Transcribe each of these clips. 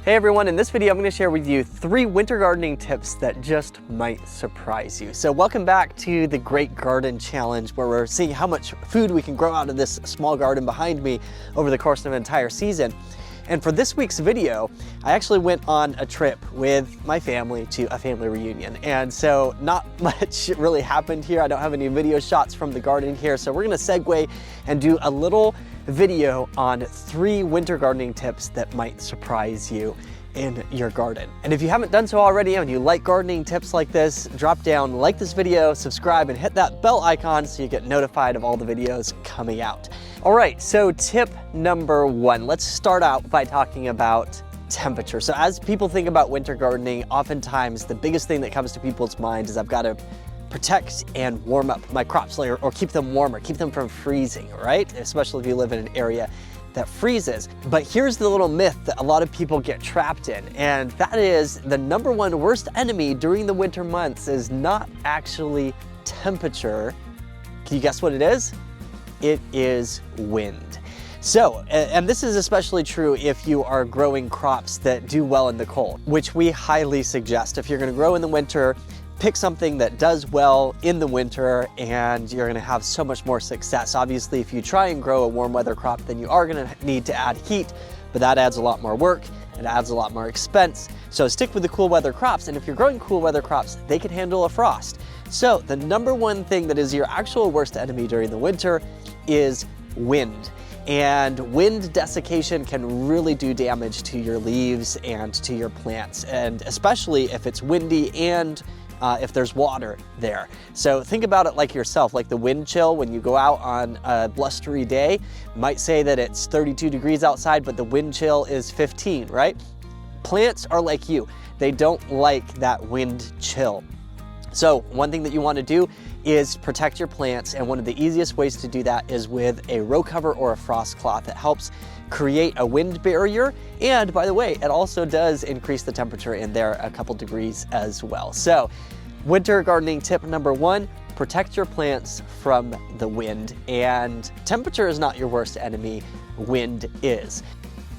Hey everyone, in this video I'm going to share with you 3 winter gardening tips that just might surprise you. So welcome back to the Great Garden Challenge, where we're seeing how much food we can grow out of this small garden behind me over the course of an entire season. And for this week's video, I actually went on a trip with my family to a family reunion. And so not much really happened here. I don't have any video shots from the garden here. So we're gonna segue and do a little video on 3 winter gardening tips that might surprise you in your garden. And if you haven't done so already and you like gardening tips like this, drop down, like this video, subscribe, and hit that bell icon so you get notified of all the videos coming out. All right, so tip number 1, let's start out by talking about temperature. So as people think about winter gardening, oftentimes the biggest thing that comes to people's minds is I've got to protect and warm up my crops or keep them warmer, keep them from freezing, right? Especially if you live in an area that freezes. But here's the little myth that a lot of people get trapped in, and that is the number 1 worst enemy during the winter months is not actually temperature. Can you guess what it is? It is wind. So, and this is especially true if you are growing crops that do well in the cold, which we highly suggest. If you're gonna grow in the winter, pick something that does well in the winter and you're gonna have so much more success. Obviously, if you try and grow a warm weather crop, then you are gonna need to add heat, but that adds a lot more work, it adds a lot more expense. So stick with the cool weather crops, and if you're growing cool weather crops, they can handle a frost. So the number 1 thing that is your actual worst enemy during the winter is wind. And wind desiccation can really do damage to your leaves and to your plants, and especially if it's windy and if there's water there. So think about it like yourself, like the wind chill when you go out on a blustery day. You might say that it's 32 degrees outside, but the wind chill is 15, right? Plants are like you. They don't like that wind chill. So one thing that you want to do is protect your plants, and one of the easiest ways to do that is with a row cover or a frost cloth that helps create a wind barrier. And by the way, it also does increase the temperature in there a couple degrees as well. So winter gardening tip number 1, protect your plants from the wind. And temperature is not your worst enemy, wind is.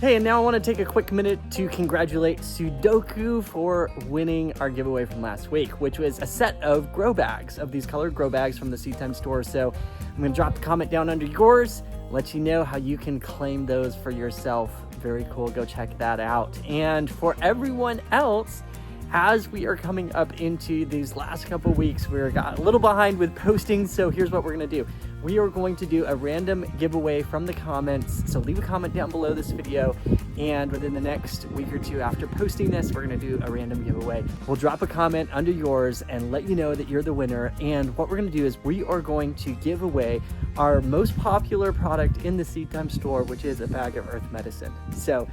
Hey, and now I want to take a quick minute to congratulate Sudoku for winning our giveaway from last week, which was a set of grow bags, of these colored grow bags from the Seedtime store. So I'm going to drop the comment down under yours, let you know how you can claim those for yourself. Very cool. Go check that out. And for everyone else, as we are coming up into these last couple weeks, we're got a little behind with posting. So here's what we're going to do. We are going to do a random giveaway from the comments. So leave a comment down below this video, and within the next week or 2 after posting this, we're going to do a random giveaway. We'll drop a comment under yours and let you know that you're the winner. And what we're going to do is we are going to give away our most popular product in the Seedtime store, which is a bag of earth medicine. So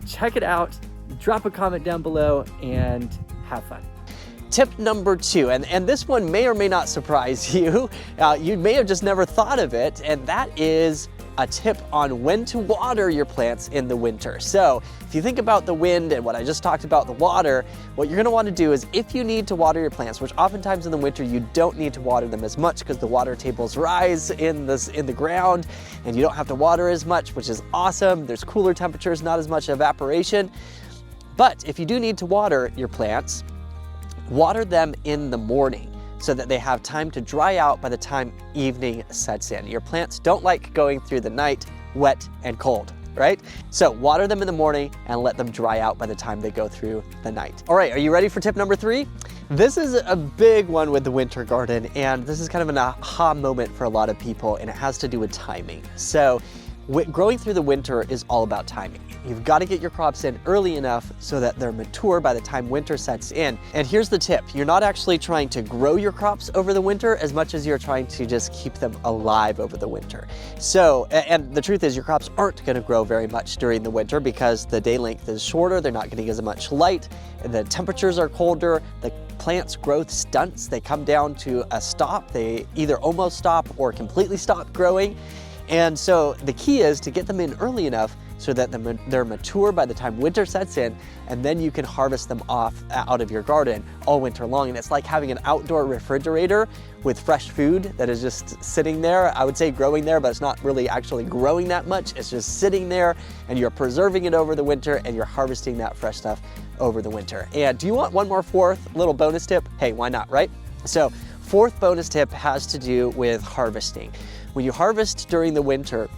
check it out, drop a comment down below, and have fun. Tip number 2, and this one may or may not surprise you. You may have just never thought of it, and that is a tip on when to water your plants in the winter. So if you think about the wind and what I just talked about, the water, what you're gonna wanna do is, if you need to water your plants, which oftentimes in the winter you don't need to water them as much because the water tables rise in the ground and you don't have to water as much, which is awesome. There's cooler temperatures, not as much evaporation. But if you do need to water your plants, water them in the morning so that they have time to dry out by the time evening sets in. Your plants don't like going through the night wet and cold, right? So water them in the morning and let them dry out by the time they go through the night. All right, are you ready for tip number 3? This is a big one with the winter garden, and this is kind of an aha moment for a lot of people, and it has to do with timing. So growing through the winter is all about timing. You've got to get your crops in early enough so that they're mature by the time winter sets in. And here's the tip. You're not actually trying to grow your crops over the winter as much as you're trying to just keep them alive over the winter. So, and the truth is your crops aren't going to grow very much during the winter because the day length is shorter, they're not getting as much light, and the temperatures are colder, the plant's growth stunts, they come down to a stop, they either almost stop or completely stop growing. And so the key is to get them in early enough so that they're mature by the time winter sets in, and then you can harvest them off out of your garden all winter long. And it's like having an outdoor refrigerator with fresh food that is just sitting there. I would say growing there, but it's not really actually growing that much. It's just sitting there, and you're preserving it over the winter, and you're harvesting that fresh stuff over the winter. And do you want one more fourth little bonus tip? Hey, why not, right? So fourth bonus tip has to do with harvesting. When you harvest during the winter,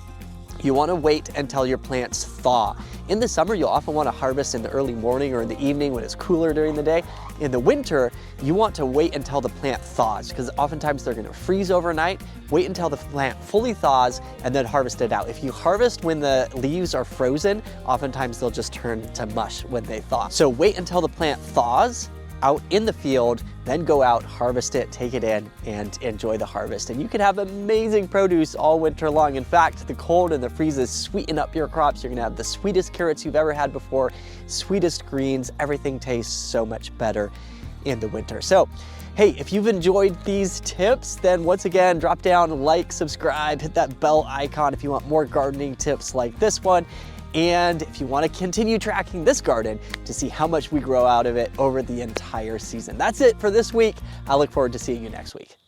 you want to wait until your plants thaw. In the summer, you'll often want to harvest in the early morning or in the evening when it's cooler during the day. In the winter, you want to wait until the plant thaws, because oftentimes they're going to freeze overnight. Wait until the plant fully thaws and then harvest it out. If you harvest when the leaves are frozen, oftentimes they'll just turn to mush when they thaw. So wait until the plant thaws out in the field, then go out, harvest it, take it in, and enjoy the harvest. And you can have amazing produce all winter long. In fact, the cold and the freezes sweeten up your crops. You're gonna have the sweetest carrots you've ever had before, sweetest greens. Everything tastes so much better in the winter. So, hey, if you've enjoyed these tips, then once again, drop down, like, subscribe, hit that bell icon if you want more gardening tips like this one. And if you want to continue tracking this garden to see how much we grow out of it over the entire season. That's it for this week. I look forward to seeing you next week.